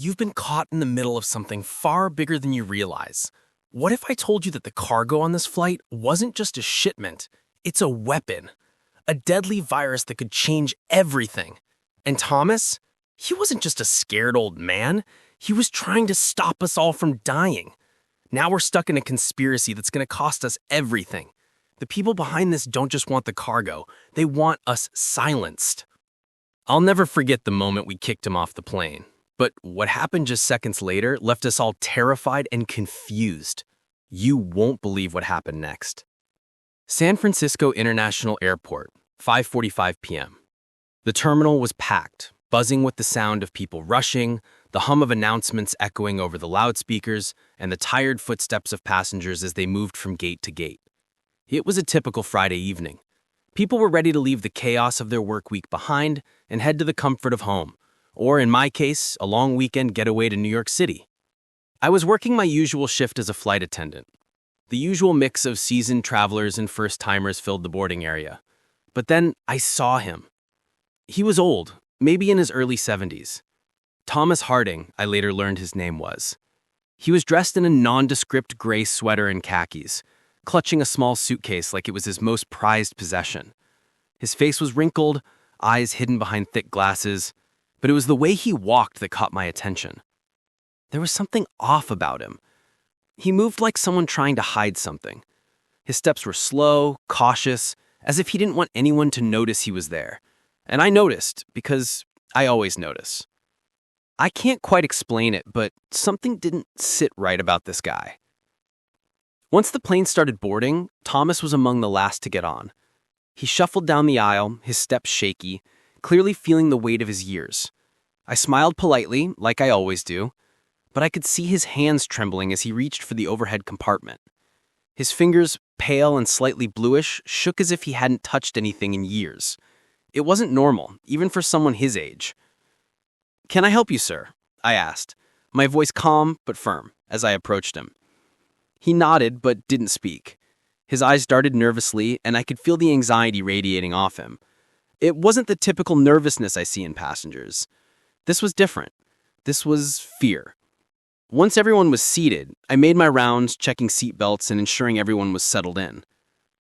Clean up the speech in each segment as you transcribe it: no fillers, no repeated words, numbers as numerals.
You've been caught in the middle of something far bigger than you realize. What if I told you that the cargo on this flight wasn't just a shipment, it's a weapon? A deadly virus that could change everything. And Thomas? He wasn't just a scared old man. He was trying to stop us all from dying. Now we're stuck in a conspiracy that's going to cost us everything. The people behind this don't just want the cargo, they want us silenced. I'll never forget the moment we kicked him off the plane. But what happened just seconds later left us all terrified and confused. You won't believe what happened next. San Francisco International Airport, 5:45 p.m. The terminal was packed, buzzing with the sound of people rushing, the hum of announcements echoing over the loudspeakers, and the tired footsteps of passengers as they moved from gate to gate. It was a typical Friday evening. People were ready to leave the chaos of their work week behind and head to the comfort of home, or in my case, a long weekend getaway to New York City. I was working my usual shift as a flight attendant. The usual mix of seasoned travelers and first-timers filled the boarding area. But then I saw him. He was old, maybe in his early 70s. Thomas Harding, I later learned his name was. He was dressed in a nondescript gray sweater and khakis, clutching a small suitcase like it was his most prized possession. His face was wrinkled, eyes hidden behind thick glasses, but it was the way he walked that caught my attention. There was something off about him. He moved like someone trying to hide something. His steps were slow, cautious, as if he didn't want anyone to notice he was there. And I noticed, because I always notice. I can't quite explain it, but something didn't sit right about this guy. Once the plane started boarding, Thomas was among the last to get on. He shuffled down the aisle, his steps shaky, clearly feeling the weight of his years. I smiled politely, like I always do, but I could see his hands trembling as he reached for the overhead compartment. His fingers, pale and slightly bluish, shook as if he hadn't touched anything in years. It wasn't normal, even for someone his age. "Can I help you, sir?" I asked, my voice calm but firm, as I approached him. He nodded but didn't speak. His eyes darted nervously, and I could feel the anxiety radiating off him. It wasn't the typical nervousness I see in passengers. This was different. This was fear. Once everyone was seated, I made my rounds, checking seatbelts and ensuring everyone was settled in.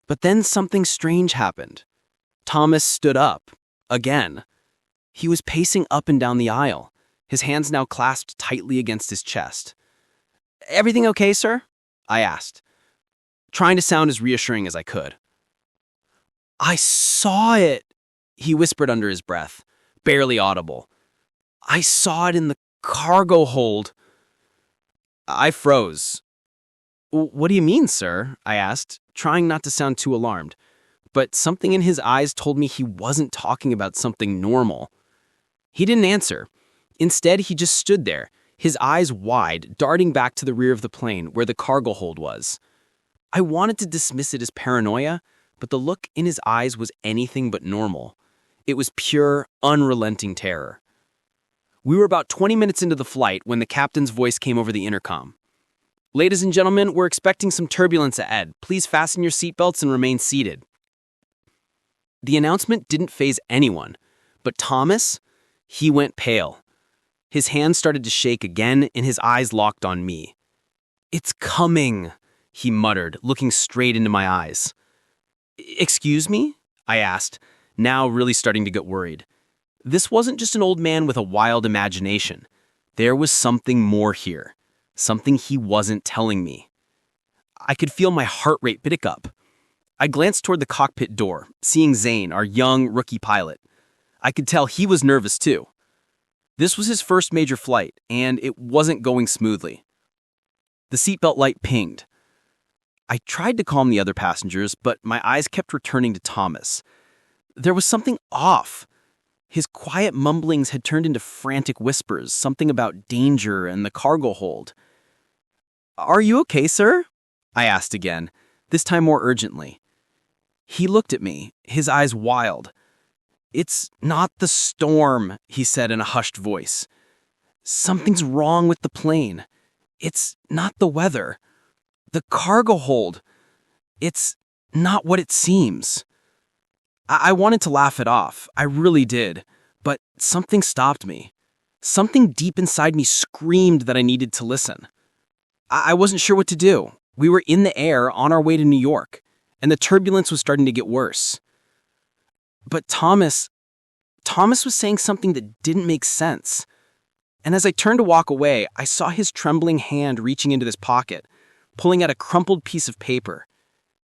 But then something strange happened. Thomas stood up. Again. He was pacing up and down the aisle, his hands now clasped tightly against his chest. "Everything okay, sir?" I asked, trying to sound as reassuring as I could. "I saw it," he whispered under his breath, barely audible. "I saw it in the cargo hold." I froze. "What do you mean, sir?" I asked, trying not to sound too alarmed. But something in his eyes told me he wasn't talking about something normal. He didn't answer. Instead, he just stood there, his eyes wide, darting back to the rear of the plane where the cargo hold was. I wanted to dismiss it as paranoia, but the look in his eyes was anything but normal. It was pure, unrelenting terror. We were about 20 minutes into the flight when the captain's voice came over the intercom. "Ladies and gentlemen, we're expecting some turbulence ahead. Please fasten your seatbelts and remain seated." The announcement didn't faze anyone, but Thomas, he went pale. His hands started to shake again, and his eyes locked on me. "It's coming," he muttered, looking straight into my eyes. "Excuse me?" I asked, now really starting to get worried. This wasn't just an old man with a wild imagination. There was something more here, something he wasn't telling me. I could feel my heart rate pick up. I glanced toward the cockpit door, seeing Zane, our young rookie pilot. I could tell he was nervous too. This was his first major flight, and it wasn't going smoothly. The seatbelt light pinged. I tried to calm the other passengers, but my eyes kept returning to Thomas. There was something off. His quiet mumblings had turned into frantic whispers, something about danger and the cargo hold. "Are you okay, sir?" I asked again, this time more urgently. He looked at me, his eyes wild. "It's not the storm," he said in a hushed voice. "Something's wrong with the plane. It's not the weather. The cargo hold. It's not what it seems." I wanted to laugh it off. I really did. But something stopped me. Something deep inside me screamed that I needed to listen. I wasn't sure what to do. We were in the air on our way to New York, and the turbulence was starting to get worse. But Thomas was saying something that didn't make sense. And as I turned to walk away, I saw his trembling hand reaching into his pocket, pulling out a crumpled piece of paper.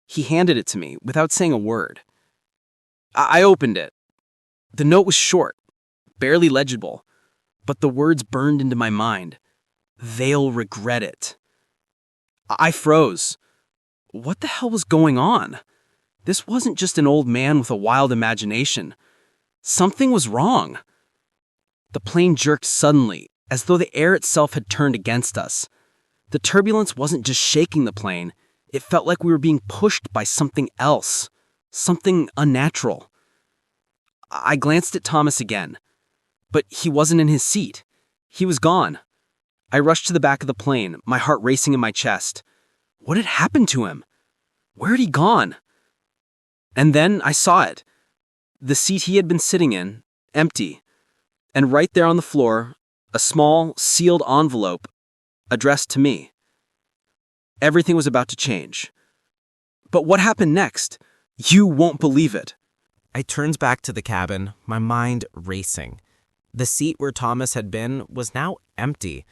He handed it to me without saying a word. I opened it. The note was short, barely legible, but the words burned into my mind. They'll regret it. I froze. What the hell was going on? This wasn't just an old man with a wild imagination. Something was wrong. The plane jerked suddenly, as though the air itself had turned against us. The turbulence wasn't just shaking the plane. It felt like we were being pushed by something else, something unnatural. I glanced at Thomas again, but he wasn't in his seat. He was gone. I rushed to the back of the plane, my heart racing in my chest. What had happened to him? Where had he gone? And then I saw it. The seat he had been sitting in, empty. And right there on the floor, a small, sealed envelope addressed to me. Everything was about to change. But what happened next? You won't believe it. I turned back to the cabin, my mind racing. The seat where Thomas had been was now empty,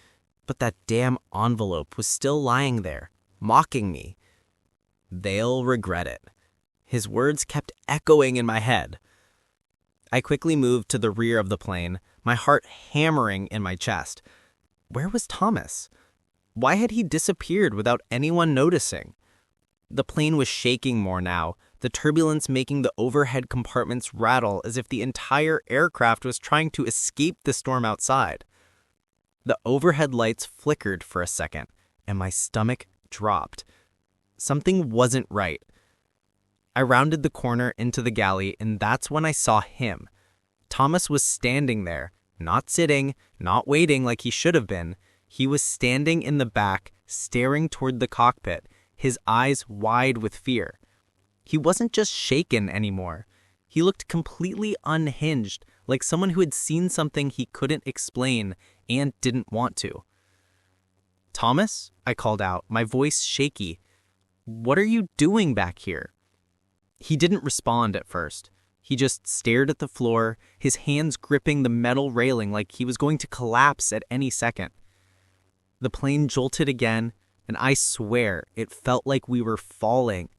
but that damn envelope was still lying there, mocking me. They'll regret it. His words kept echoing in my head. I quickly moved to the rear of the plane, my heart hammering in my chest. Where was Thomas? Why had he disappeared without anyone noticing? The plane was shaking more now, the turbulence making the overhead compartments rattle as if the entire aircraft was trying to escape the storm outside. The overhead lights flickered for a second, and my stomach dropped. Something wasn't right. I rounded the corner into the galley, and that's when I saw him. Thomas was standing there, not sitting, not waiting like he should have been. He was standing in the back, staring toward the cockpit, his eyes wide with fear. He wasn't just shaken anymore. He looked completely unhinged, like someone who had seen something he couldn't explain and didn't want to. "Thomas?" I called out, my voice shaky. "What are you doing back here?" He didn't respond at first. He just stared at the floor, his hands gripping the metal railing like he was going to collapse at any second. The plane jolted again, and I swear it felt like we were falling.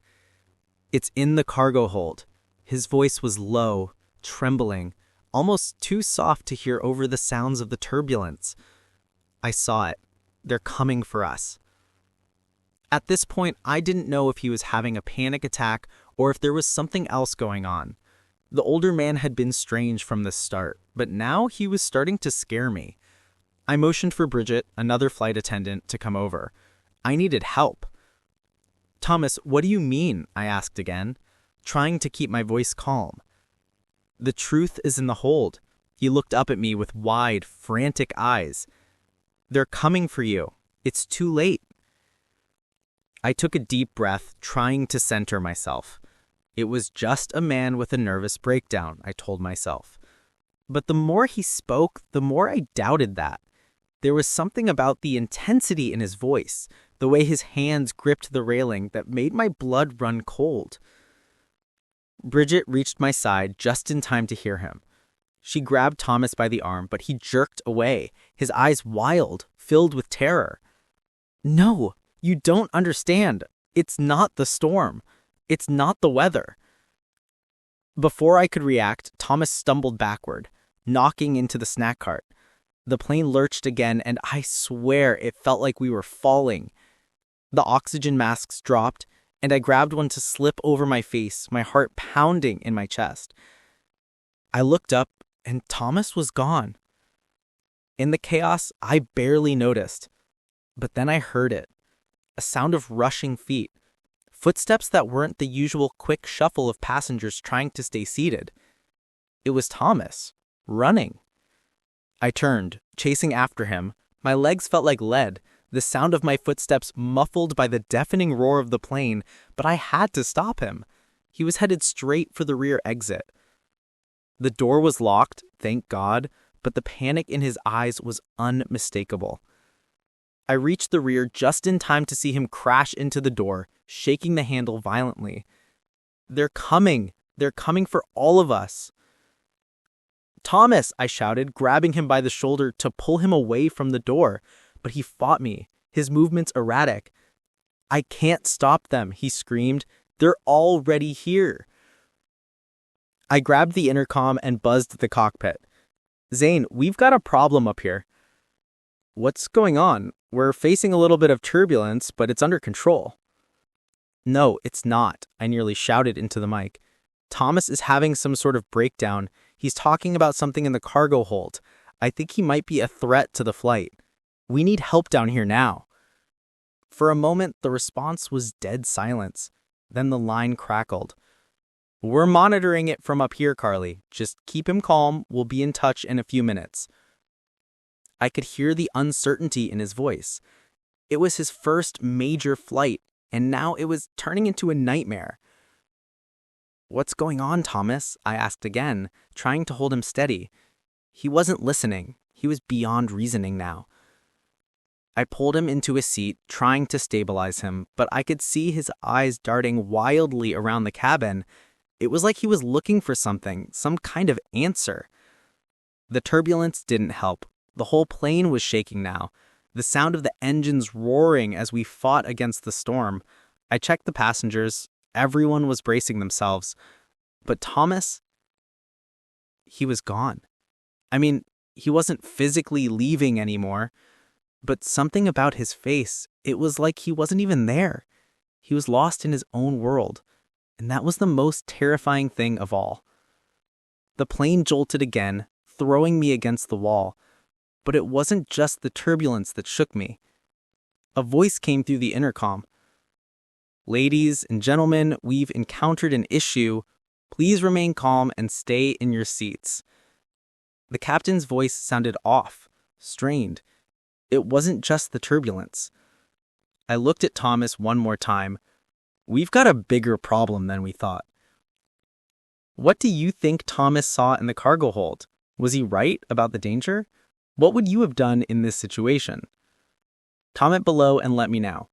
"It's in the cargo hold." His voice was low, trembling, almost too soft to hear over the sounds of the turbulence. I saw it. They're coming for us. At this point, I didn't know if he was having a panic attack or if there was something else going on. The older man had been strange from the start, but now he was starting to scare me. I motioned for Bridget, another flight attendant, to come over. I needed help. "Thomas, what do you mean?" I asked again, trying to keep my voice calm. "The truth is in the hold." He looked up at me with wide, frantic eyes. "They're coming for you. It's too late." I took a deep breath, trying to center myself. It was just a man with a nervous breakdown, I told myself. But the more he spoke, the more I doubted that. There was something about the intensity in his voice, the way his hands gripped the railing, that made my blood run cold. Bridget reached my side just in time to hear him. She grabbed Thomas by the arm, but he jerked away, his eyes wild, filled with terror. "No, you don't understand. It's not the storm. It's not the weather." Before I could react, Thomas stumbled backward, knocking into the snack cart. The plane lurched again, and I swear it felt like we were falling. The oxygen masks dropped, and I grabbed one to slip over my face, my heart pounding in my chest. I looked up, and Thomas was gone. In the chaos, I barely noticed. But then I heard it. A sound of rushing feet. Footsteps that weren't the usual quick shuffle of passengers trying to stay seated. It was Thomas, running. I turned, chasing after him. My legs felt like lead, the sound of my footsteps muffled by the deafening roar of the plane, but I had to stop him. He was headed straight for the rear exit. The door was locked, thank God, but the panic in his eyes was unmistakable. I reached the rear just in time to see him crash into the door, shaking the handle violently. "They're coming! They're coming for all of us!" "Thomas!" I shouted, grabbing him by the shoulder to pull him away from the door, but he fought me, his movements erratic. "I can't stop them," he screamed. "They're already here." I grabbed the intercom and buzzed the cockpit. "Zane, we've got a problem up here." "What's going on? We're facing a little bit of turbulence, but it's under control." "No, it's not," I nearly shouted into the mic. "Thomas is having some sort of breakdown. He's talking about something in the cargo hold. I think he might be a threat to the flight. We need help down here now." For a moment, the response was dead silence. Then the line crackled. "We're monitoring it from up here, Carly. Just keep him calm. We'll be in touch in a few minutes." I could hear the uncertainty in his voice. It was his first major flight, and now it was turning into a nightmare. "What's going on, Thomas?" I asked again, trying to hold him steady. He wasn't listening. He was beyond reasoning now. I pulled him into a seat, trying to stabilize him, but I could see his eyes darting wildly around the cabin. It was like he was looking for something, some kind of answer. The turbulence didn't help. The whole plane was shaking now, the sound of the engines roaring as we fought against the storm. I checked the passengers. Everyone was bracing themselves. But Thomas, he was gone. I mean, he wasn't physically leaving anymore, but something about his face, it was like he wasn't even there. He was lost in his own world, and that was the most terrifying thing of all. The plane jolted again, throwing me against the wall. But it wasn't just the turbulence that shook me. A voice came through the intercom. "Ladies and gentlemen, we've encountered an issue. Please remain calm and stay in your seats." The captain's voice sounded off, strained. It wasn't just the turbulence. I looked at Thomas one more time. "We've got a bigger problem than we thought." "What do you think Thomas saw in the cargo hold? Was he right about the danger? What would you have done in this situation?" Comment below and let me know.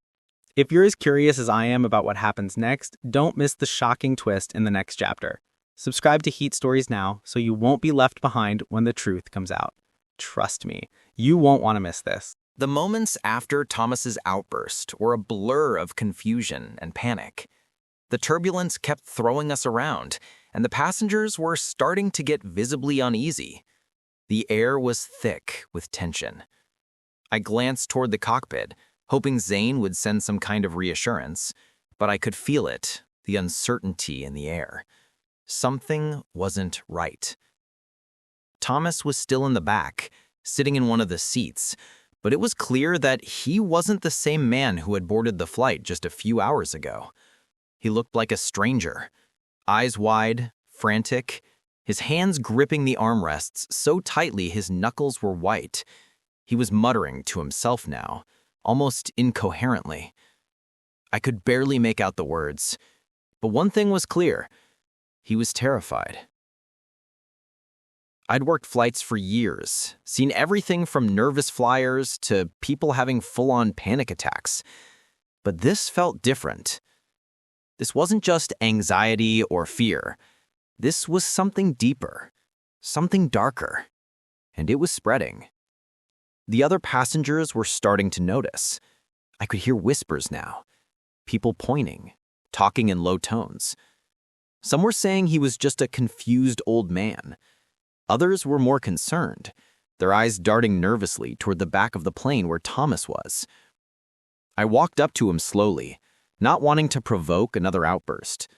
If you're as curious as I am about what happens next, don't miss the shocking twist in the next chapter. Subscribe to Heat Stories now so you won't be left behind when the truth comes out. Trust me, you won't want to miss this. The moments after Thomas's outburst were a blur of confusion and panic. The turbulence kept throwing us around, and the passengers were starting to get visibly uneasy. The air was thick with tension. I glanced toward the cockpit, hoping Zane would send some kind of reassurance, but I could feel it, the uncertainty in the air. Something wasn't right. Thomas was still in the back, sitting in one of the seats, but it was clear that he wasn't the same man who had boarded the flight just a few hours ago. He looked like a stranger, eyes wide, frantic, his hands gripping the armrests so tightly his knuckles were white. He was muttering to himself now, almost incoherently. I could barely make out the words, but one thing was clear. He was terrified. I'd worked flights for years, seen everything from nervous flyers to people having full-on panic attacks. But this felt different. This wasn't just anxiety or fear. This was something deeper, something darker, and it was spreading. The other passengers were starting to notice. I could hear whispers now, people pointing, talking in low tones. Some were saying he was just a confused old man. Others were more concerned, their eyes darting nervously toward the back of the plane where Thomas was. I walked up to him slowly, not wanting to provoke another outburst.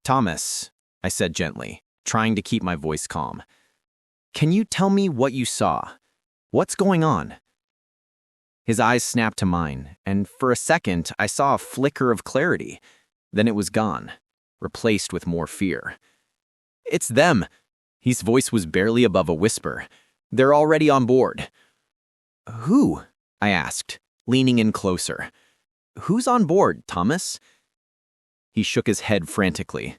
"Thomas," I said gently, trying to keep my voice calm. "Can you tell me what you saw? What's going on?" His eyes snapped to mine, and for a second I saw a flicker of clarity. Then it was gone, replaced with more fear. "It's them." His voice was barely above a whisper. "They're already on board." "Who?" I asked, leaning in closer. "Who's on board, Thomas?" He shook his head frantically.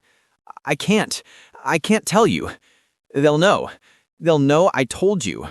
I can't I can't tell you. They'll know. They'll know I told you.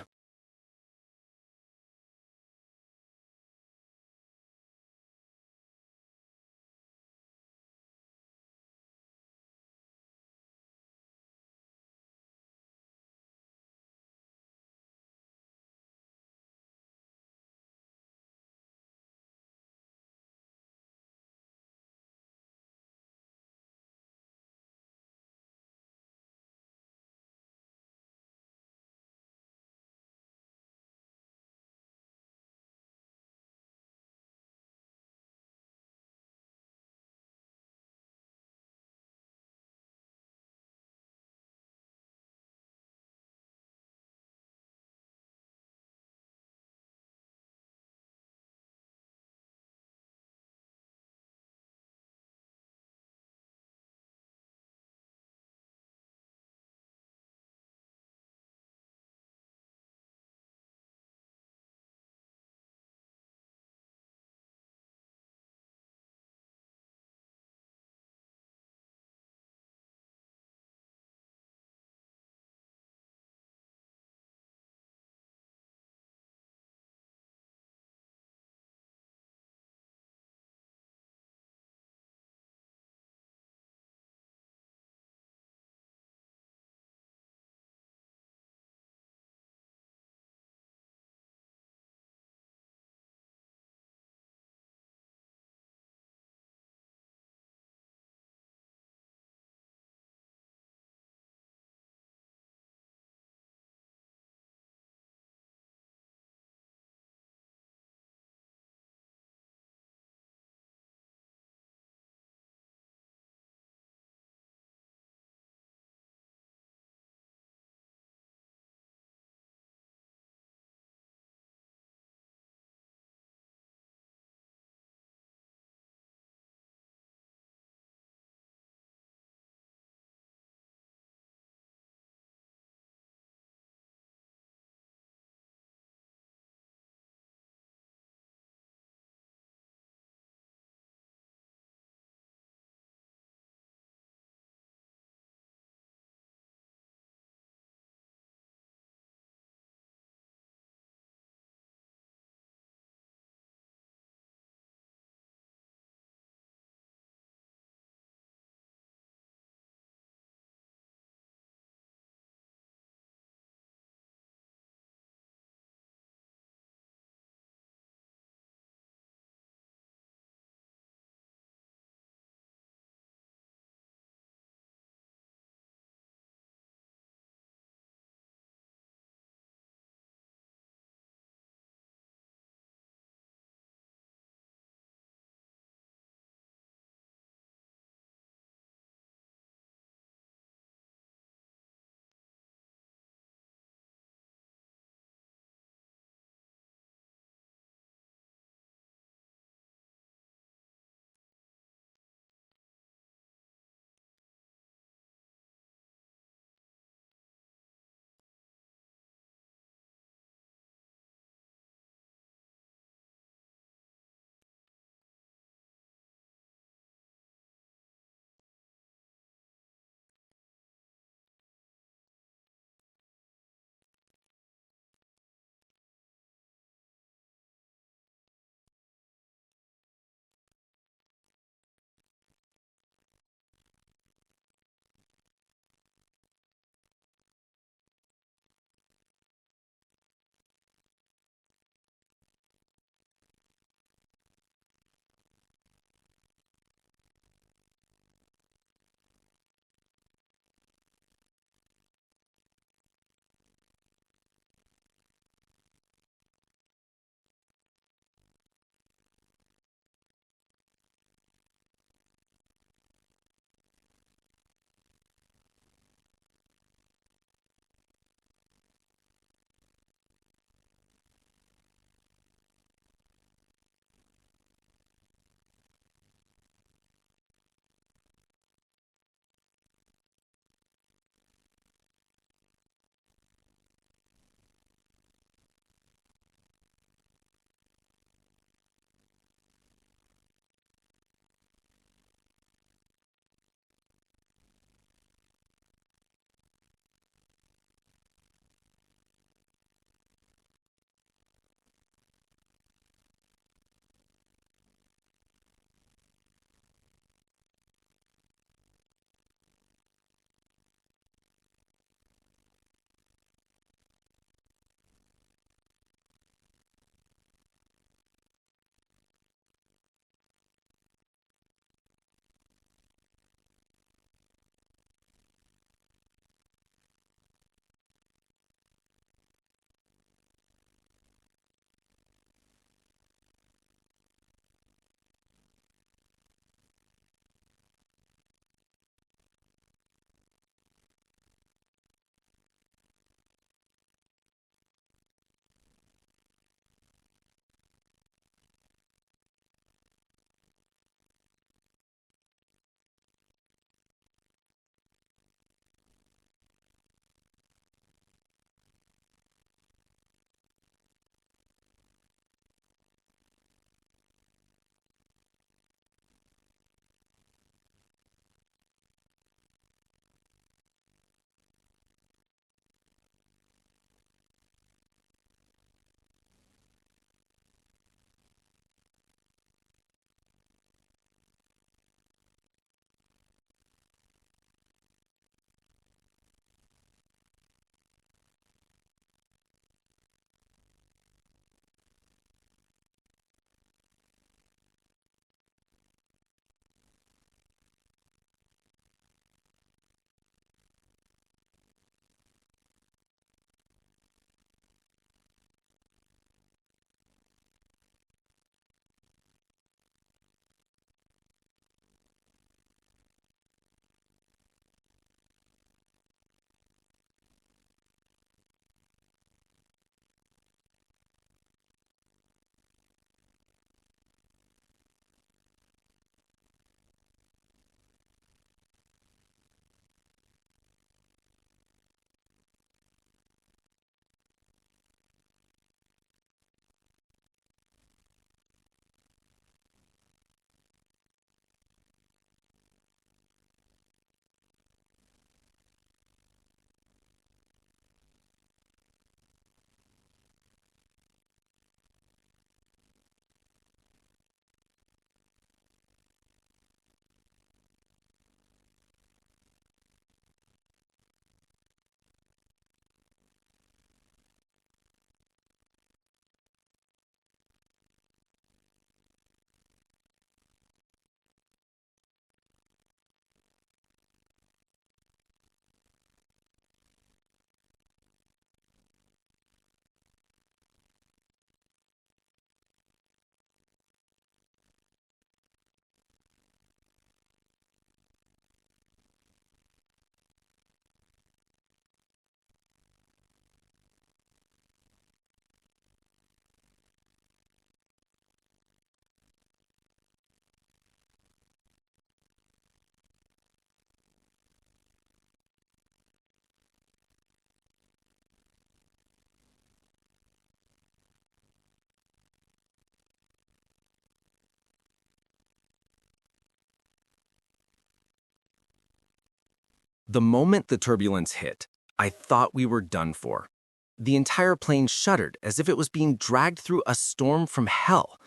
The moment the turbulence hit, I thought we were done for. The entire plane shuddered as if it was being dragged through a storm from hell.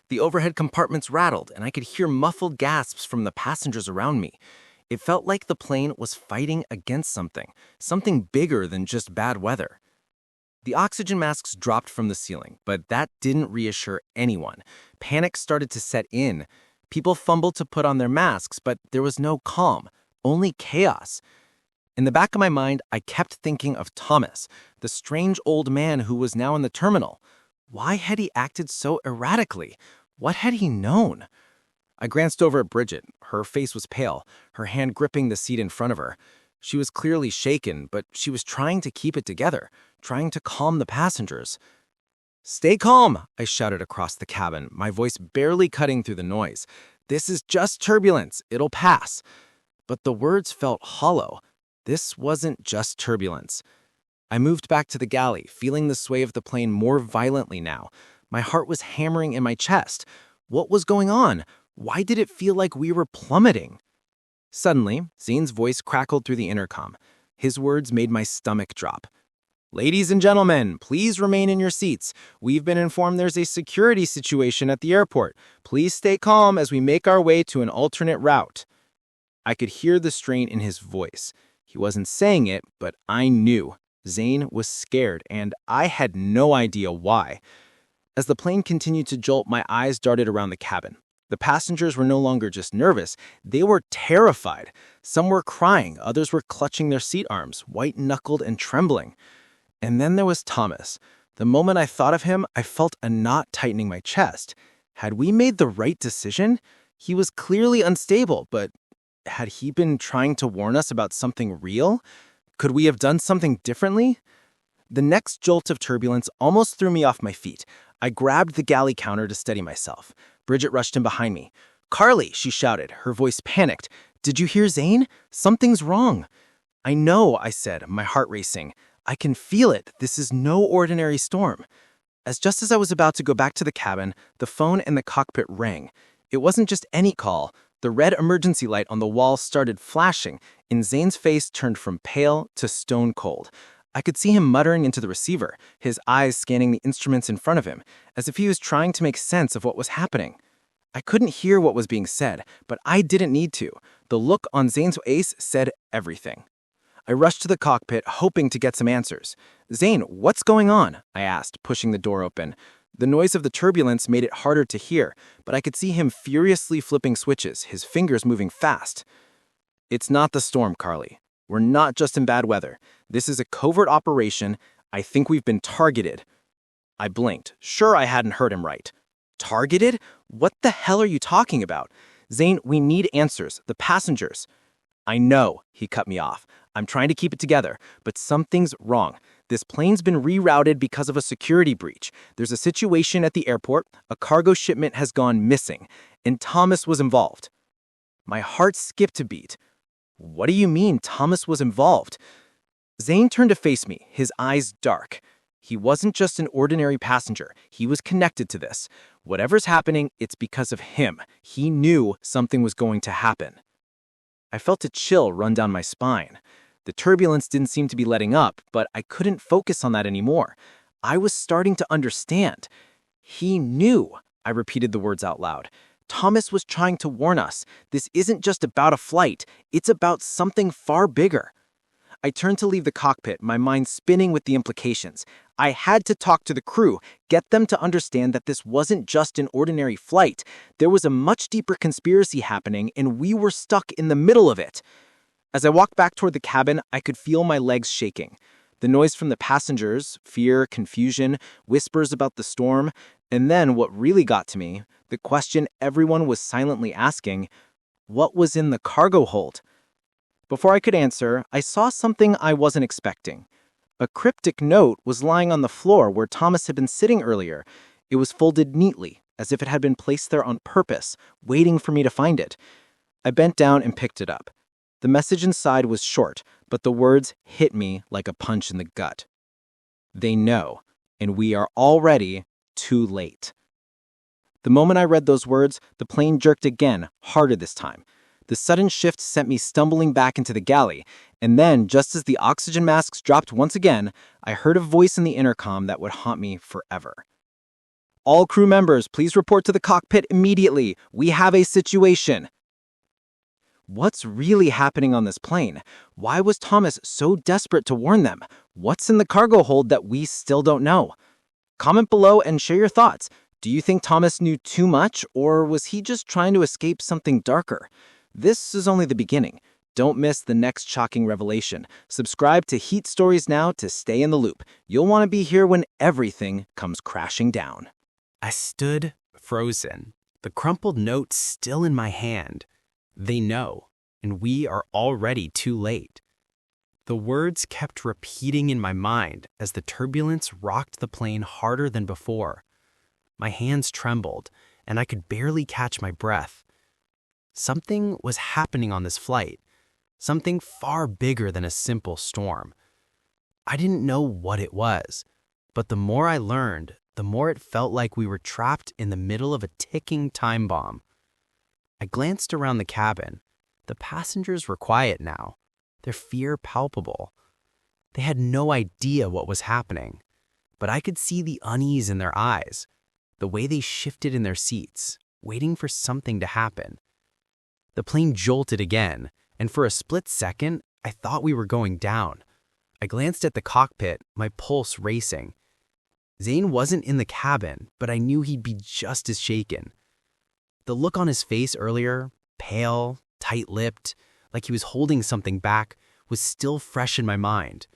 The overhead compartments rattled, and I could hear muffled gasps from the passengers around me. It felt like the plane was fighting against something bigger than just bad weather. The oxygen masks dropped from the ceiling, but that didn't reassure anyone. Panic started to set in. People fumbled to put on their masks, but there was no calm, only chaos. In the back of my mind, I kept thinking of Thomas, the strange old man who was now in the terminal. Why had he acted so erratically? What had he known? I glanced over at Bridget. Her face was pale, her hand gripping the seat in front of her. She was clearly shaken, but she was trying to keep it together, trying to calm the passengers. "Stay calm," I shouted across the cabin, my voice barely cutting through the noise. "This is just turbulence. It'll pass." But the words felt hollow. This wasn't just turbulence. I moved back to the galley, feeling the sway of the plane more violently now. My heart was hammering in my chest. What was going on? Why did it feel like we were plummeting? Suddenly, Zane's voice crackled through the intercom. His words made my stomach drop. "Ladies and gentlemen, please remain in your seats. We've been informed there's a security situation at the airport. Please stay calm as we make our way to an alternate route." I could hear the strain in his voice. He wasn't saying it, but I knew. Zane was scared, and I had no idea why. As the plane continued to jolt, my eyes darted around the cabin. The passengers were no longer just nervous, they were terrified. Some were crying, others were clutching their seat arms, white-knuckled and trembling. And then there was Thomas. The moment I thought of him, I felt a knot tightening my chest. Had we made the right decision? He was clearly unstable, but had he been trying to warn us about something real? Could we have done something differently? The next jolt of turbulence almost threw me off my feet. I grabbed the galley counter to steady myself. Bridget rushed in behind me. "Carly," she shouted, her voice panicked. "Did you hear Zane? Something's wrong." "I know," I said, my heart racing. "I can feel it. This is no ordinary storm." Just as I was about to go back to the cabin, the phone in the cockpit rang. It wasn't just any call. The red emergency light on the wall started flashing, and Zane's face turned from pale to stone cold. I could see him muttering into the receiver, his eyes scanning the instruments in front of him, as if he was trying to make sense of what was happening. I couldn't hear what was being said, but I didn't need to. The look on Zane's face said everything. I rushed to the cockpit, hoping to get some answers. "Zane, what's going on?" I asked, pushing the door open. The noise of the turbulence made it harder to hear, but I could see him furiously flipping switches, his fingers moving fast. "It's not the storm, Carly. We're not just in bad weather. This is a covert operation. I think we've been targeted." I blinked, sure I hadn't heard him right. "Targeted? What the hell are you talking about? Zane, we need answers. The passengers." "I know," he cut me off. "I'm trying to keep it together, but something's wrong. This plane's been rerouted because of a security breach. There's a situation at the airport. A cargo shipment has gone missing, and Thomas was involved." My heart skipped a beat. "What do you mean Thomas was involved?" Zane turned to face me, his eyes dark. He wasn't just an ordinary passenger. He was connected to this. Whatever's happening, it's because of him. He knew something was going to happen. I felt a chill run down my spine. The turbulence didn't seem to be letting up, but I couldn't focus on that anymore. I was starting to understand. He knew. I repeated the words out loud. Thomas was trying to warn us. This isn't just about a flight. It's about something far bigger. I turned to leave the cockpit, my mind spinning with the implications. I had to talk to the crew, get them to understand that this wasn't just an ordinary flight. There was a much deeper conspiracy happening, and we were stuck in the middle of it. As I walked back toward the cabin, I could feel my legs shaking. The noise from the passengers, fear, confusion, whispers about the storm, and then what really got to me, the question everyone was silently asking, what was in the cargo hold? Before I could answer, I saw something I wasn't expecting. A cryptic note was lying on the floor where Thomas had been sitting earlier. It was folded neatly, as if it had been placed there on purpose, waiting for me to find it. I bent down and picked it up. The message inside was short, but the words hit me like a punch in the gut. They know, and we are already too late. The moment I read those words, the plane jerked again, harder this time. The sudden shift sent me stumbling back into the galley, and then, just as the oxygen masks dropped once again, I heard a voice in the intercom that would haunt me forever. All crew members, please report to the cockpit immediately. We have a situation. What's really happening on this plane? Why was Thomas so desperate to warn them? What's in the cargo hold that we still don't know? Comment below and share your thoughts. Do you think Thomas knew too much, or was he just trying to escape something darker? This is only the beginning. Don't miss the next shocking revelation. Subscribe to Heat Stories now to stay in the loop. You'll want to be here when everything comes crashing down. I stood frozen, the crumpled note still in my hand. They know, and we are already too late. The words kept repeating in my mind as the turbulence rocked the plane harder than before. My hands trembled, and I could barely catch my breath. Something was happening on this flight, something far bigger than a simple storm. I didn't know what it was, but the more I learned, the more it felt like we were trapped in the middle of a ticking time bomb. I glanced around the cabin. The passengers were quiet now, their fear palpable. They had no idea what was happening, but I could see the unease in their eyes, the way they shifted in their seats, waiting for something to happen. The plane jolted again, and for a split second, I thought we were going down. I glanced at the cockpit, my pulse racing. Zane wasn't in the cabin, but I knew he'd be just as shaken. The look on his face earlier, pale, tight-lipped, like he was holding something back, was still fresh in my mind.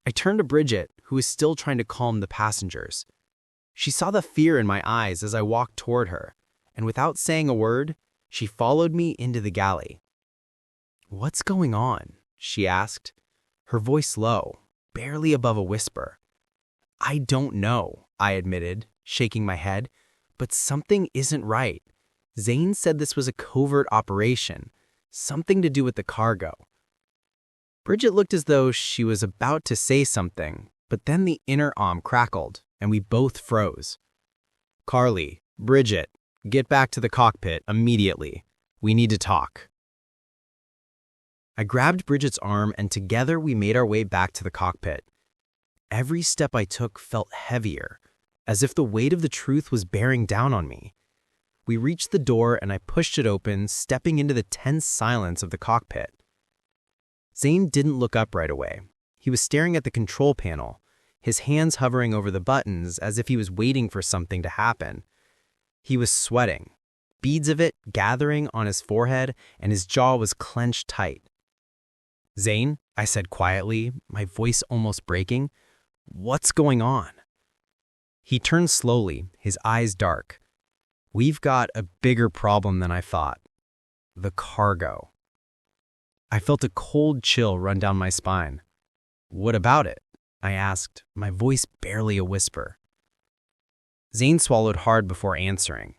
I turned to Bridget, who was still trying to calm the passengers. She saw the fear in my eyes as I walked toward her, and without saying a word, she followed me into the galley. "What's going on?" she asked, her voice low, barely above a whisper. "I don't know," I admitted, shaking my head, "but something isn't right. Zane said this was a covert operation, something to do with the cargo." Bridget looked as though she was about to say something, but then the intercom crackled, and we both froze. "Carly, Bridget, get back to the cockpit immediately. We need to talk." I grabbed Bridget's arm, and together we made our way back to the cockpit. Every step I took felt heavier, as if the weight of the truth was bearing down on me. We reached the door, and I pushed it open, stepping into the tense silence of the cockpit. Zane didn't look up right away. He was staring at the control panel, his hands hovering over the buttons as if he was waiting for something to happen. He was sweating, beads of it gathering on his forehead, and his jaw was clenched tight. "Zane," I said quietly, my voice almost breaking, "what's going on?" He turned slowly, his eyes dark. "We've got a bigger problem than I thought. The cargo." I felt a cold chill run down my spine. "What about it?" I asked, my voice barely a whisper. Zane swallowed hard before answering.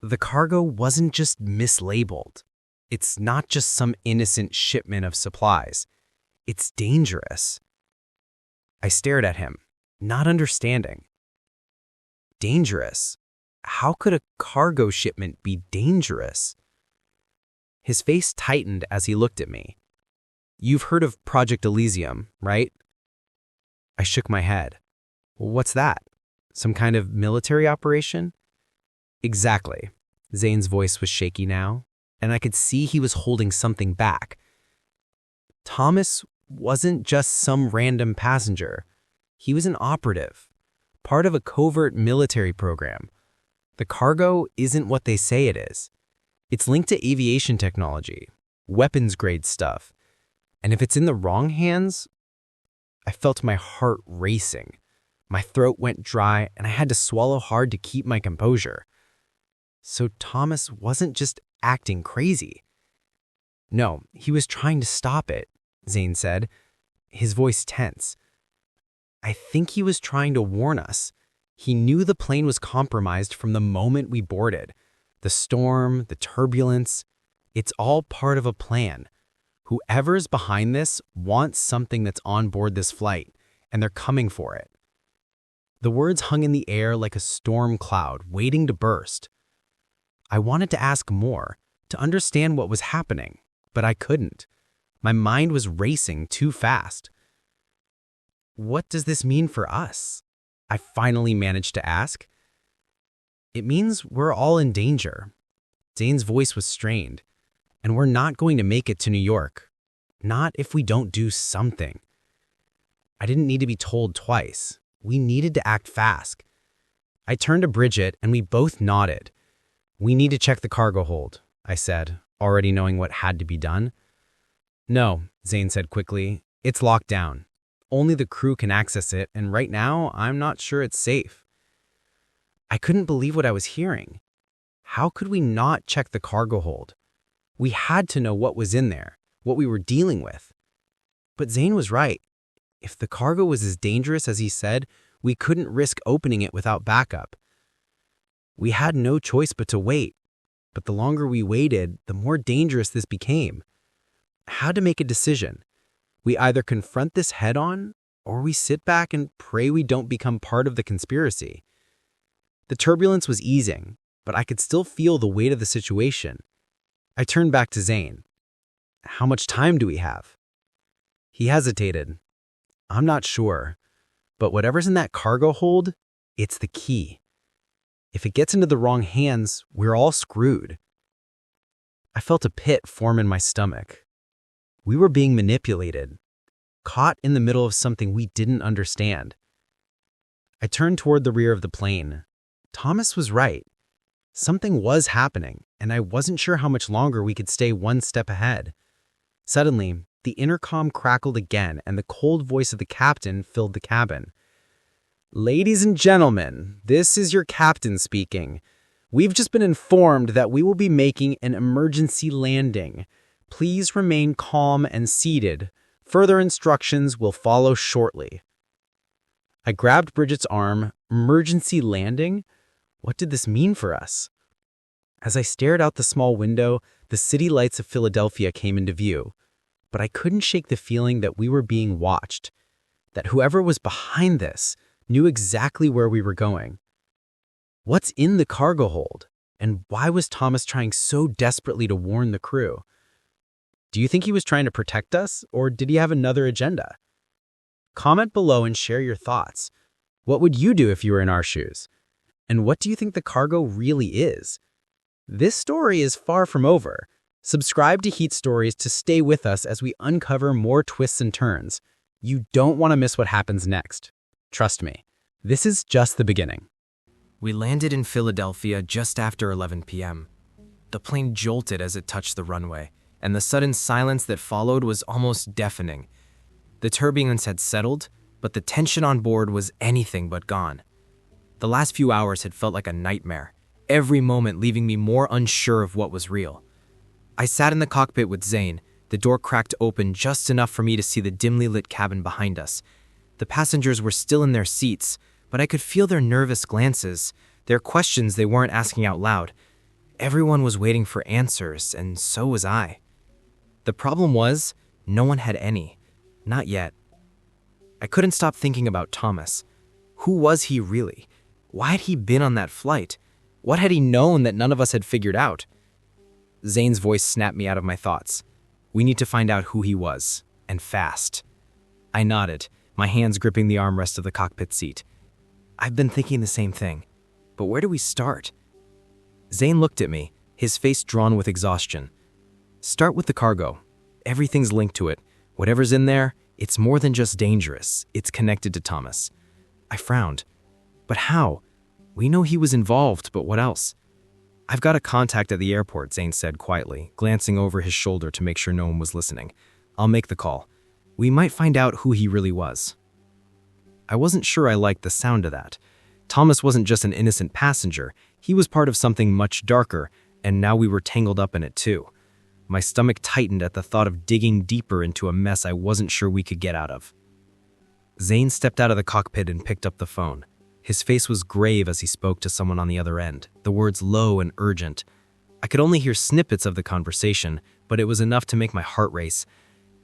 "The cargo wasn't just mislabeled. It's not just some innocent shipment of supplies. It's dangerous." I stared at him, not understanding. Dangerous? How could a cargo shipment be dangerous? His face tightened as he looked at me. "You've heard of Project Elysium, right?" I shook my head. "What's that? Some kind of military operation?" "Exactly." Zane's voice was shaky now, and I could see he was holding something back. "Thomas wasn't just some random passenger. He was an operative, part of a covert military program. The cargo isn't what they say it is. It's linked to aviation technology, weapons-grade stuff. And if it's in the wrong hands..." I felt my heart racing. My throat went dry, and I had to swallow hard to keep my composure. So Thomas wasn't just acting crazy. "No, he was trying to stop it," Zane said, his voice tense. "I think he was trying to warn us. He knew the plane was compromised from the moment we boarded. The storm, the turbulence, it's all part of a plan. Whoever's behind this wants something that's on board this flight, and they're coming for it." The words hung in the air like a storm cloud waiting to burst. I wanted to ask more, to understand what was happening, but I couldn't. My mind was racing too fast. What does this mean for us? I finally managed to ask. It means we're all in danger. Zane's voice was strained, and we're not going to make it to New York. Not if we don't do something. I didn't need to be told twice. We needed to act fast. I turned to Bridget, and we both nodded. We need to check the cargo hold, I said, already knowing what had to be done. No, Zane said quickly. It's locked down. Only the crew can access it, and right now, I'm not sure it's safe. I couldn't believe what I was hearing. How could we not check the cargo hold? We had to know what was in there, what we were dealing with. But Zane was right. If the cargo was as dangerous as he said, we couldn't risk opening it without backup. We had no choice but to wait. But the longer we waited, the more dangerous this became. I had to make a decision. We either confront this head-on, or we sit back and pray we don't become part of the conspiracy. The turbulence was easing, but I could still feel the weight of the situation. I turned back to Zane. How much time do we have? He hesitated. I'm not sure, but whatever's in that cargo hold, it's the key. If it gets into the wrong hands, we're all screwed. I felt a pit form in my stomach. We were being manipulated, caught in the middle of something we didn't understand. I turned toward the rear of the plane. Thomas was right. Something was happening, and I wasn't sure how much longer we could stay one step ahead. Suddenly, the intercom crackled again, and the cold voice of the captain filled the cabin. Ladies and gentlemen, this is your captain speaking. We've just been informed that we will be making an emergency landing. Please remain calm and seated. Further instructions will follow shortly. I grabbed Bridget's arm. Emergency landing? What did this mean for us? As I stared out the small window, the city lights of Philadelphia came into view. But I couldn't shake the feeling that we were being watched, that whoever was behind this knew exactly where we were going. What's in the cargo hold? And why was Thomas trying so desperately to warn the crew? Do you think he was trying to protect us, or did he have another agenda? Comment below and share your thoughts. What would you do if you were in our shoes? And what do you think the cargo really is? This story is far from over. Subscribe to Heat Stories to stay with us as we uncover more twists and turns. You don't want to miss what happens next. Trust me, this is just the beginning. We landed in Philadelphia just after 11 p.m. The plane jolted as it touched the runway, and the sudden silence that followed was almost deafening. The turbulence had settled, but the tension on board was anything but gone. The last few hours had felt like a nightmare, every moment leaving me more unsure of what was real. I sat in the cockpit with Zane, the door cracked open just enough for me to see the dimly lit cabin behind us. The passengers were still in their seats, but I could feel their nervous glances, their questions they weren't asking out loud. Everyone was waiting for answers, and so was I. The problem was, no one had any. Not yet. I couldn't stop thinking about Thomas. Who was he really? Why had he been on that flight? What had he known that none of us had figured out? Zane's voice snapped me out of my thoughts. We need to find out who he was, and fast. I nodded, my hands gripping the armrest of the cockpit seat. I've been thinking the same thing, but where do we start? Zane looked at me, his face drawn with exhaustion. Start with the cargo. Everything's linked to it. Whatever's in there, it's more than just dangerous. It's connected to Thomas. I frowned. But how? We know he was involved, but what else? I've got a contact at the airport, Zane said quietly, glancing over his shoulder to make sure no one was listening. I'll make the call. We might find out who he really was. I wasn't sure I liked the sound of that. Thomas wasn't just an innocent passenger. He was part of something much darker, and now we were tangled up in it too. My stomach tightened at the thought of digging deeper into a mess I wasn't sure we could get out of. Zane stepped out of the cockpit and picked up the phone. His face was grave as he spoke to someone on the other end, the words low and urgent. I could only hear snippets of the conversation, but it was enough to make my heart race.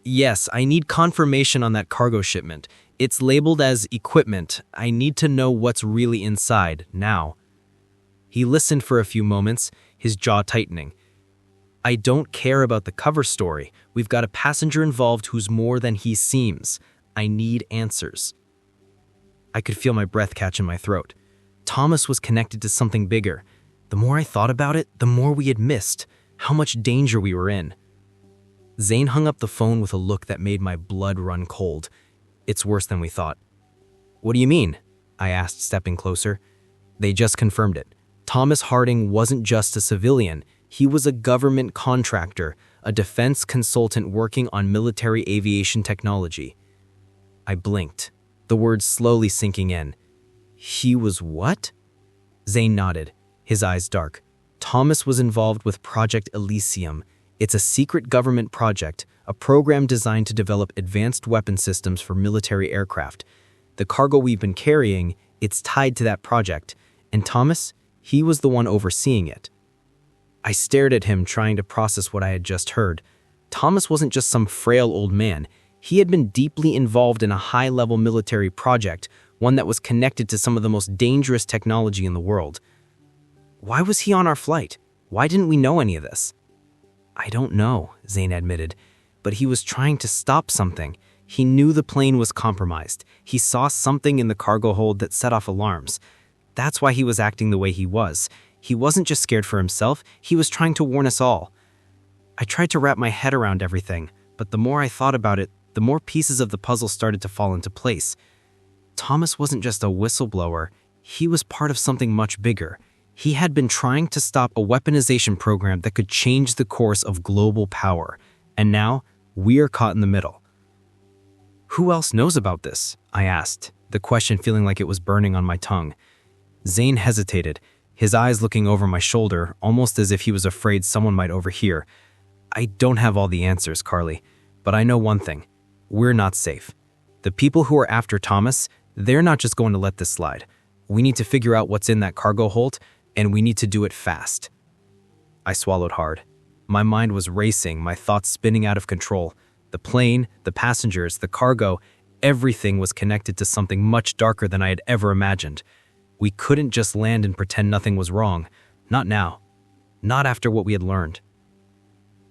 Yes, I need confirmation on that cargo shipment. It's labeled as equipment. I need to know what's really inside, now. He listened for a few moments, his jaw tightening. I don't care about the cover story. We've got a passenger involved who's more than he seems. I need answers. I could feel my breath catch in my throat. Thomas was connected to something bigger. The more I thought about it, the more we had missed, how much danger we were in. Zane hung up the phone with a look that made my blood run cold. It's worse than we thought. What do you mean? I asked, stepping closer. They just confirmed it. Thomas Harding wasn't just a civilian. He was a government contractor, a defense consultant working on military aviation technology. I blinked, the words slowly sinking in. He was what? Zane nodded, his eyes dark. Thomas was involved with Project Elysium. It's a secret government project, a program designed to develop advanced weapon systems for military aircraft. The cargo we've been carrying, it's tied to that project. And Thomas, he was the one overseeing it. I stared at him, trying to process what I had just heard. Thomas wasn't just some frail old man. He had been deeply involved in a high-level military project, one that was connected to some of the most dangerous technology in the world. Why was he on our flight? Why didn't we know any of this? I don't know, Zane admitted, but he was trying to stop something. He knew the plane was compromised. He saw something in the cargo hold that set off alarms. That's why he was acting the way he was. He wasn't just scared for himself, he was trying to warn us all. I tried to wrap my head around everything, but the more I thought about it, the more pieces of the puzzle started to fall into place. Thomas wasn't just a whistleblower, he was part of something much bigger. He had been trying to stop a weaponization program that could change the course of global power, and now we are caught in the middle. Who else knows about this? I asked, the question feeling like it was burning on my tongue. Zane hesitated, his eyes looking over my shoulder, almost as if he was afraid someone might overhear. I don't have all the answers, Carly, but I know one thing. We're not safe. The people who are after Thomas, they're not just going to let this slide. We need to figure out what's in that cargo hold, and we need to do it fast. I swallowed hard. My mind was racing, my thoughts spinning out of control. The plane, the passengers, the cargo, everything was connected to something much darker than I had ever imagined. We couldn't just land and pretend nothing was wrong. Not now. Not after what we had learned.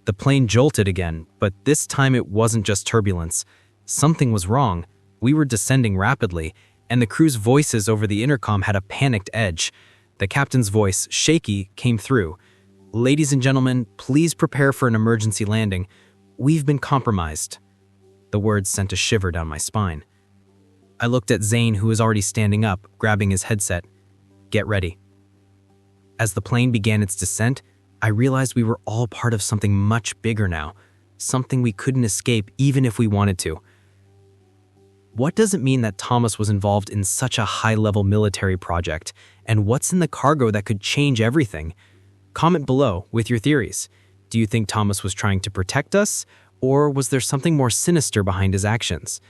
The plane jolted again, but this time it wasn't just turbulence. Something was wrong. We were descending rapidly, and the crew's voices over the intercom had a panicked edge. The captain's voice, shaky, came through. Ladies and gentlemen, please prepare for an emergency landing. We've been compromised. The words sent a shiver down my spine. I looked at Zane, who was already standing up, grabbing his headset. Get ready. As the plane began its descent, I realized we were all part of something much bigger now, something we couldn't escape even if we wanted to. What does it mean that Thomas was involved in such a high-level military project, and what's in the cargo that could change everything? Comment below with your theories. Do you think Thomas was trying to protect us, or was there something more sinister behind his actions?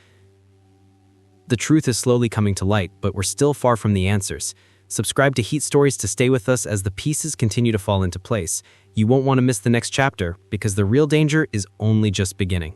The truth is slowly coming to light, but we're still far from the answers. Subscribe to Heat Stories to stay with us as the pieces continue to fall into place. You won't want to miss the next chapter, because the real danger is only just beginning.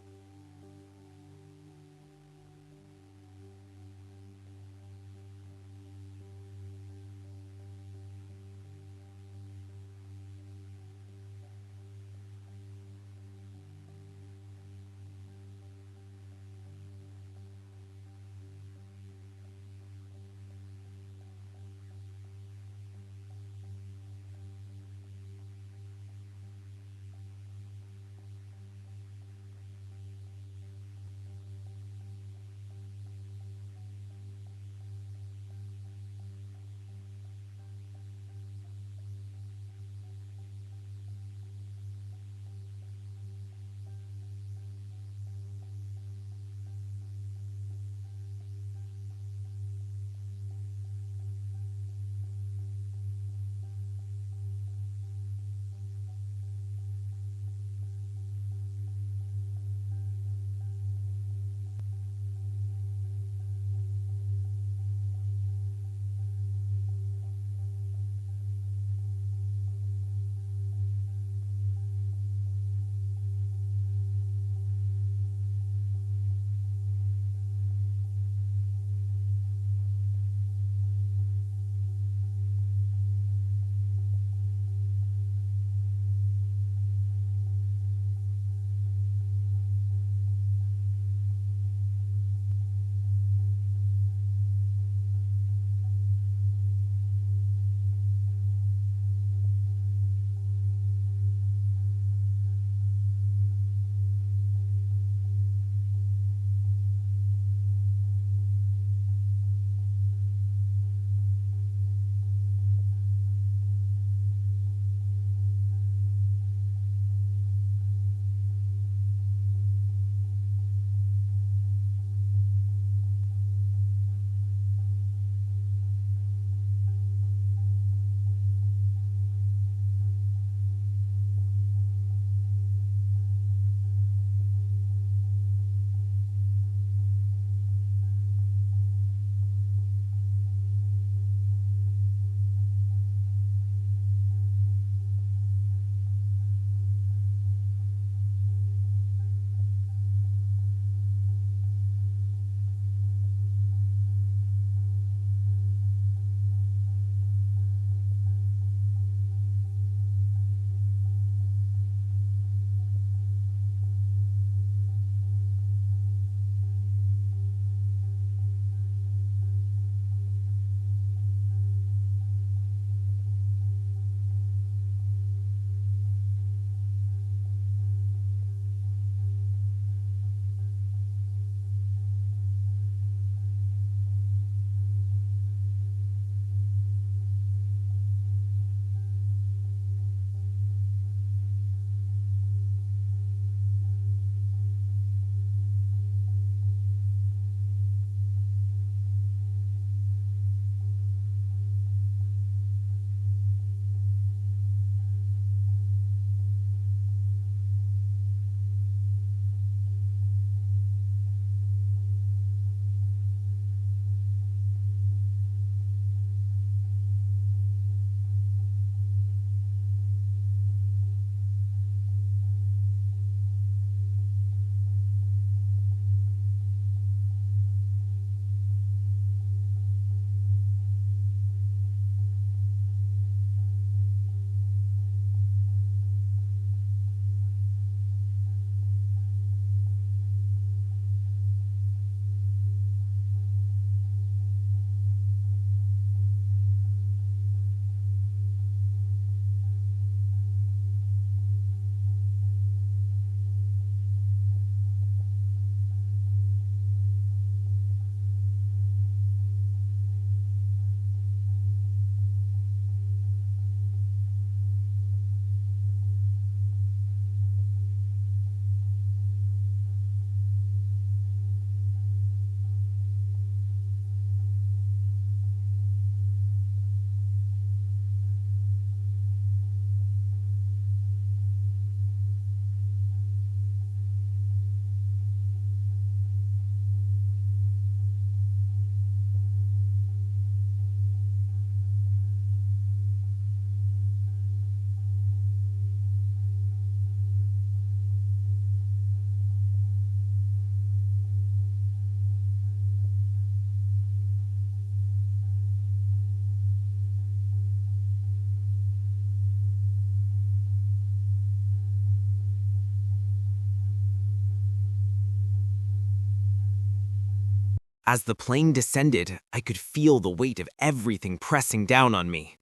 As the plane descended, I could feel the weight of everything pressing down on me.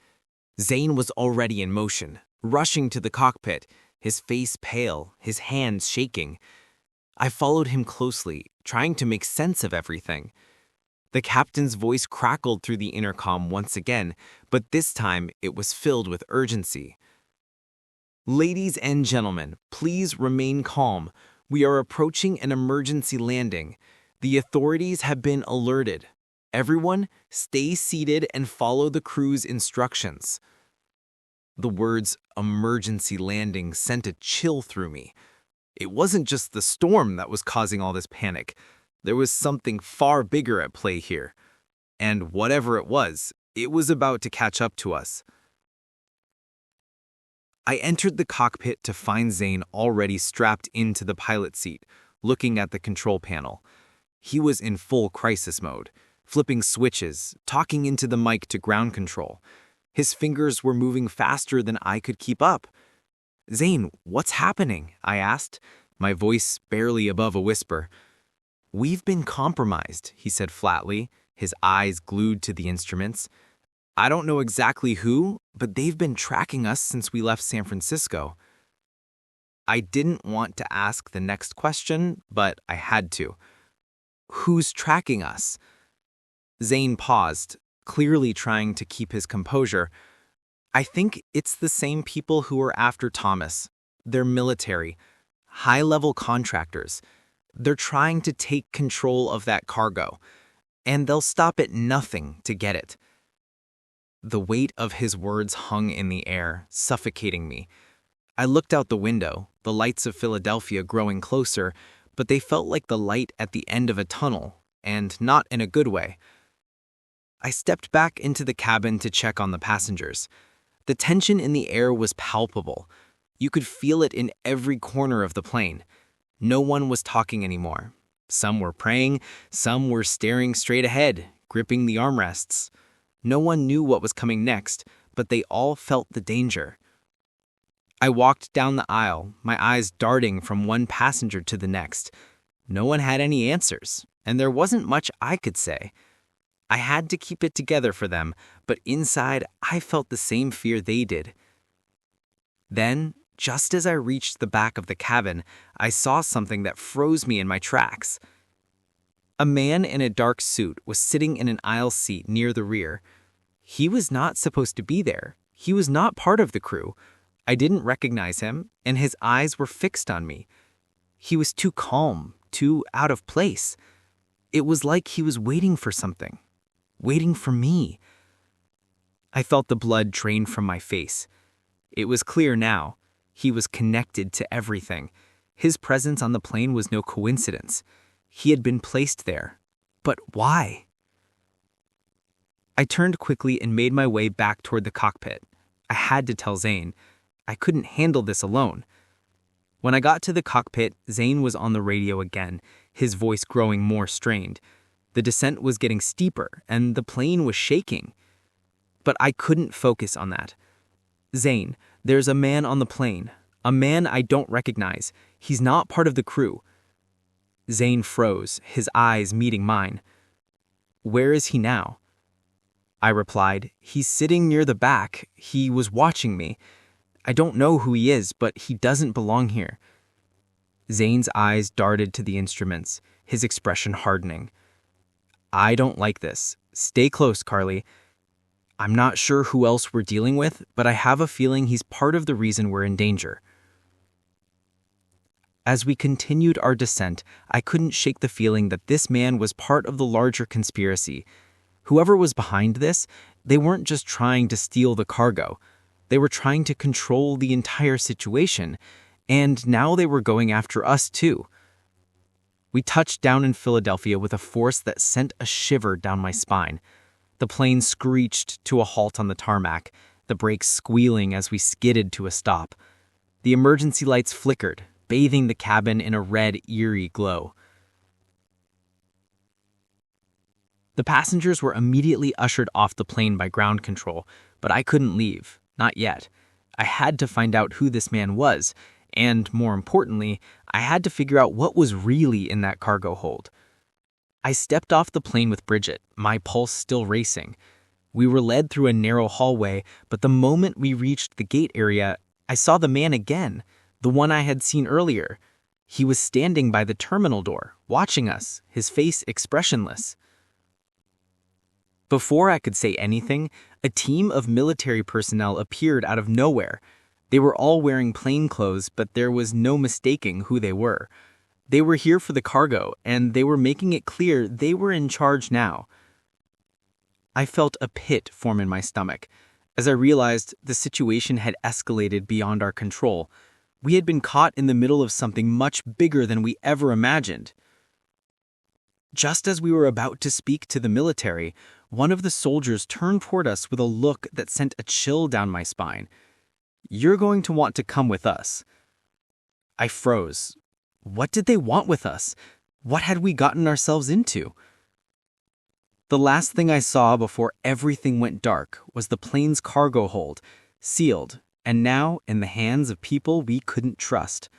Zane was already in motion, rushing to the cockpit, his face pale, his hands shaking. I followed him closely, trying to make sense of everything. The captain's voice crackled through the intercom once again, but this time it was filled with urgency. "Ladies and gentlemen, please remain calm. We are approaching an emergency landing. The authorities have been alerted. Everyone, stay seated and follow the crew's instructions." The words emergency landing sent a chill through me. It wasn't just the storm that was causing all this panic. There was something far bigger at play here. And whatever it was about to catch up to us. I entered the cockpit to find Zane already strapped into the pilot seat, looking at the control panel. He was in full crisis mode, flipping switches, talking into the mic to ground control. His fingers were moving faster than I could keep up. "Zane, what's happening?" I asked, my voice barely above a whisper. "We've been compromised," he said flatly, his eyes glued to the instruments. "I don't know exactly who, but they've been tracking us since we left San Francisco." I didn't want to ask the next question, but I had to. "Who's tracking us?" Zane paused, clearly trying to keep his composure. "I think it's the same people who are after Thomas. They're military, high-level contractors. They're trying to take control of that cargo, and they'll stop at nothing to get it." The weight of his words hung in the air, suffocating me. I looked out the window, the lights of Philadelphia growing closer, but they felt like the light at the end of a tunnel, and not in a good way. I stepped back into the cabin to check on the passengers. The tension in the air was palpable. You could feel it in every corner of the plane. No one was talking anymore. Some were praying, some were staring straight ahead, gripping the armrests. No one knew what was coming next, but they all felt the danger. I walked down the aisle, my eyes darting from one passenger to the next. No one had any answers, and there wasn't much I could say. I had to keep it together for them, but inside I felt the same fear they did. Then, just as I reached the back of the cabin, I saw something that froze me in my tracks. A man in a dark suit was sitting in an aisle seat near the rear. He was not supposed to be there. He was not part of the crew. I didn't recognize him, and his eyes were fixed on me. He was too calm, too out of place. It was like he was waiting for something, waiting for me. I felt the blood drain from my face. It was clear now. He was connected to everything. His presence on the plane was no coincidence. He had been placed there. But why? I turned quickly and made my way back toward the cockpit. I had to tell Zane. I couldn't handle this alone. When I got to the cockpit, Zane was on the radio again, his voice growing more strained. The descent was getting steeper, and the plane was shaking. But I couldn't focus on that. "Zane, there's a man on the plane. A man I don't recognize. He's not part of the crew." Zane froze, his eyes meeting mine. "Where is he now?" I replied, "He's sitting near the back. He was watching me. I don't know who he is, but he doesn't belong here." Zane's eyes darted to the instruments, his expression hardening. "I don't like this. Stay close, Carly. I'm not sure who else we're dealing with, but I have a feeling he's part of the reason we're in danger." As we continued our descent, I couldn't shake the feeling that this man was part of the larger conspiracy. Whoever was behind this, they weren't just trying to steal the cargo. They were trying to control the entire situation, and now they were going after us too. We touched down in Philadelphia with a force that sent a shiver down my spine. The plane screeched to a halt on the tarmac, the brakes squealing as we skidded to a stop. The emergency lights flickered, bathing the cabin in a red, eerie glow. The passengers were immediately ushered off the plane by ground control, but I couldn't leave, not yet. I had to find out who this man was, and more importantly, I had to figure out what was really in that cargo hold. I stepped off the plane with Bridget, my pulse still racing. We were led through a narrow hallway, but the moment we reached the gate area, I saw the man again, the one I had seen earlier. He was standing by the terminal door, watching us, his face expressionless. Before I could say anything, a team of military personnel appeared out of nowhere. They were all wearing plain clothes, but there was no mistaking who they were. They were here for the cargo, and they were making it clear they were in charge now. I felt a pit form in my stomach as I realized the situation had escalated beyond our control. We had been caught in the middle of something much bigger than we ever imagined. Just as we were about to speak to the military, one of the soldiers turned toward us with a look that sent a chill down my spine. "You're going to want to come with us." I froze. What did they want with us? What had we gotten ourselves into? The last thing I saw before everything went dark was the plane's cargo hold, sealed, and now in the hands of people we couldn't trust.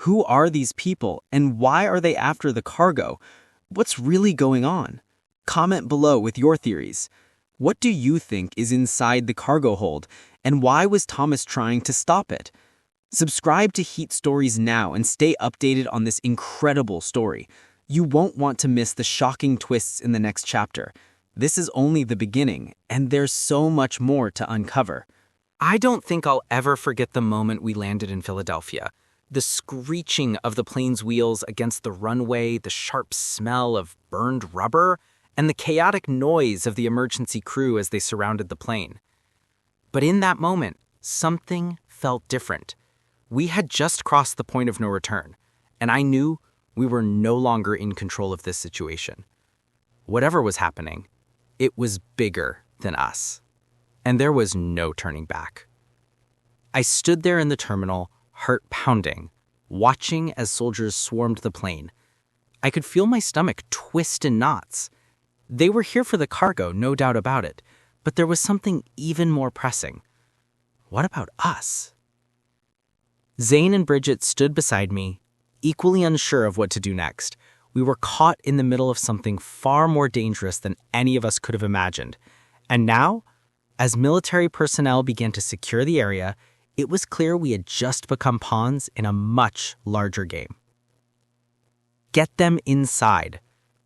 Who are these people, and why are they after the cargo? What's really going on? Comment below with your theories. What do you think is inside the cargo hold, and why was Thomas trying to stop it? Subscribe to Heat Stories now and stay updated on this incredible story. You won't want to miss the shocking twists in the next chapter. This is only the beginning, and there's so much more to uncover. I don't think I'll ever forget the moment we landed in Philadelphia. The screeching of the plane's wheels against the runway, the sharp smell of burned rubber, and the chaotic noise of the emergency crew as they surrounded the plane. But in that moment, something felt different. We had just crossed the point of no return, and I knew we were no longer in control of this situation. Whatever was happening, it was bigger than us, and there was no turning back. I stood there in the terminal, heart pounding, watching as soldiers swarmed the plane. I could feel my stomach twist in knots. They were here for the cargo, no doubt about it, but there was something even more pressing. What about us? Zane and Bridget stood beside me, equally unsure of what to do next. We were caught in the middle of something far more dangerous than any of us could have imagined. And now, as military personnel began to secure the area, it was clear we had just become pawns in a much larger game. "Get them inside,"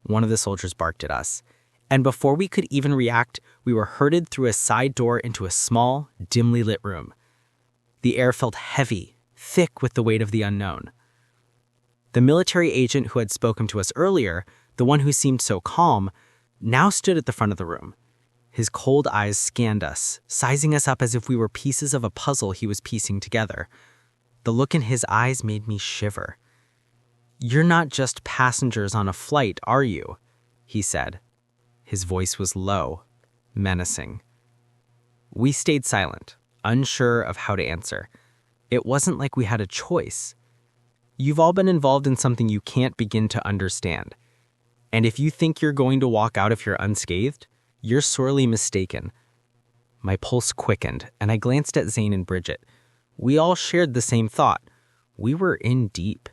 one of the soldiers barked at us. And before we could even react, we were herded through a side door into a small, dimly lit room. The air felt heavy, thick with the weight of the unknown. The military agent who had spoken to us earlier, the one who seemed so calm, now stood at the front of the room. His cold eyes scanned us, sizing us up as if we were pieces of a puzzle he was piecing together. The look in his eyes made me shiver. "You're not just passengers on a flight, are you?" he said. His voice was low, menacing. We stayed silent, unsure of how to answer. It wasn't like we had a choice. You've all been involved in something you can't begin to understand. And if you think you're going to walk out of here unscathed, you're sorely mistaken. My pulse quickened, and I glanced at Zane and Bridget. We all shared the same thought. We were in deep.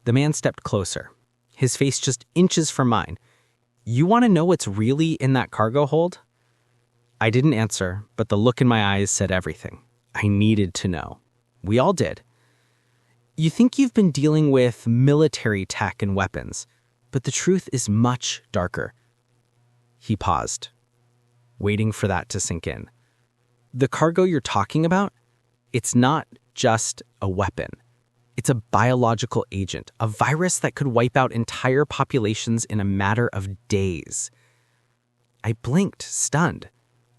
The man stepped closer, his face just inches from mine. "You want to know what's really in that cargo hold?" I didn't answer, but the look in my eyes said everything. I needed to know. We all did. You think you've been dealing with military tech and weapons, but the truth is much darker. He paused, waiting for that to sink in. The cargo you're talking about, it's not just a weapon. It's a biological agent, a virus that could wipe out entire populations in a matter of days. I blinked, stunned.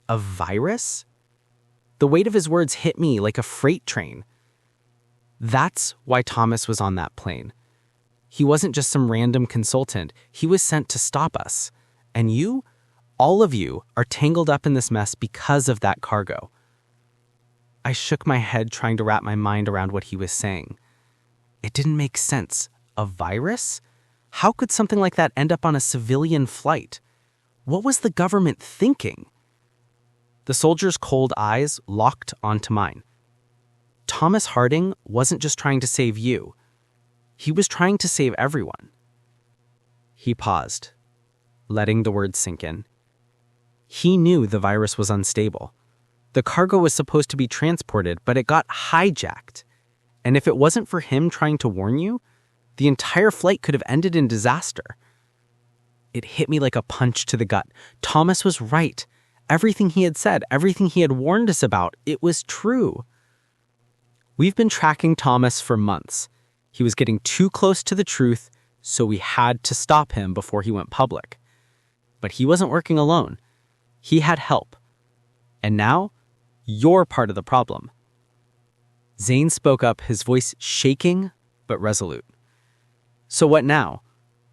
A virus? The weight of his words hit me like a freight train. That's why Thomas was on that plane. He wasn't just some random consultant. He was sent to stop us. And you, all of you, are tangled up in this mess because of that cargo. I shook my head trying to wrap my mind around what he was saying. It didn't make sense. A virus? How could something like that end up on a civilian flight? What was the government thinking? The soldier's cold eyes locked onto mine. Thomas Harding wasn't just trying to save you. He was trying to save everyone. He paused, letting the words sink in. He knew the virus was unstable. The cargo was supposed to be transported, but it got hijacked. And if it wasn't for him trying to warn you, the entire flight could have ended in disaster. It hit me like a punch to the gut. Thomas was right. Everything he had said, everything he had warned us about, it was true. We've been tracking Thomas for months. He was getting too close to the truth, so we had to stop him before he went public. But he wasn't working alone. He had help. And now, you're part of the problem. Zane spoke up, his voice shaking but resolute. So what now?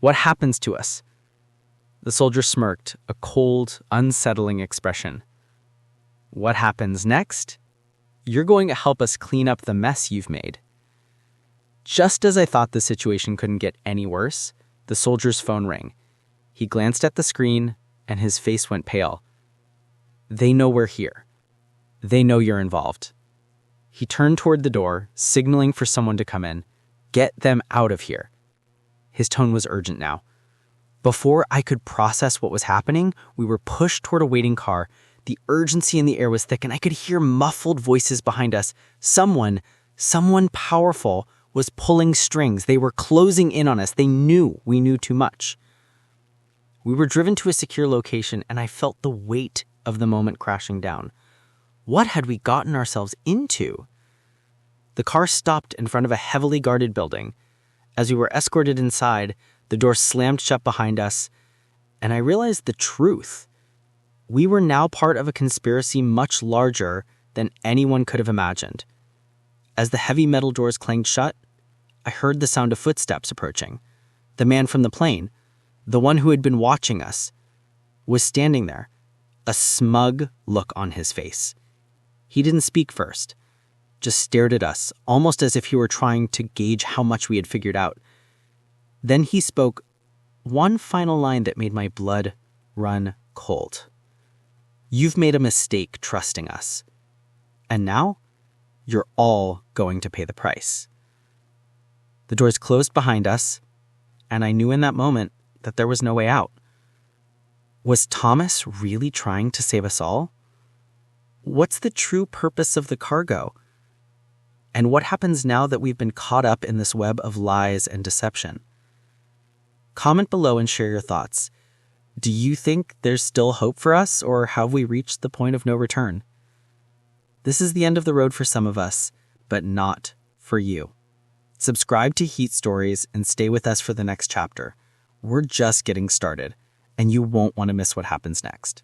What happens to us? The soldier smirked, a cold, unsettling expression. What happens next? You're going to help us clean up the mess you've made. Just as I thought the situation couldn't get any worse, the soldier's phone rang. He glanced at the screen, and his face went pale. They know we're here. They know you're involved. He turned toward the door, signaling for someone to come in. Get them out of here. His tone was urgent now. Before I could process what was happening, we were pushed toward a waiting car. The urgency in the air was thick, and I could hear muffled voices behind us. Someone powerful was pulling strings. They were closing in on us. They knew we knew too much. We were driven to a secure location, and I felt the weight of the moment crashing down. What had we gotten ourselves into? The car stopped in front of a heavily guarded building. As we were escorted inside, the door slammed shut behind us, and I realized the truth. We were now part of a conspiracy much larger than anyone could have imagined. As the heavy metal doors clanged shut, I heard the sound of footsteps approaching. The man from the plane, the one who had been watching us, was standing there, a smug look on his face. He didn't speak first, just stared at us, almost as if he were trying to gauge how much we had figured out. Then he spoke one final line that made my blood run cold. You've made a mistake trusting us. And now, you're all going to pay the price. The doors closed behind us, and I knew in that moment that there was no way out. Was Thomas really trying to save us all? What's the true purpose of the cargo? And what happens now that we've been caught up in this web of lies and deception? Comment below and share your thoughts. Do you think there's still hope for us, or have we reached the point of no return? This is the end of the road for some of us, but not for you. Subscribe to Heat Stories and stay with us for the next chapter. We're just getting started, and you won't want to miss what happens next.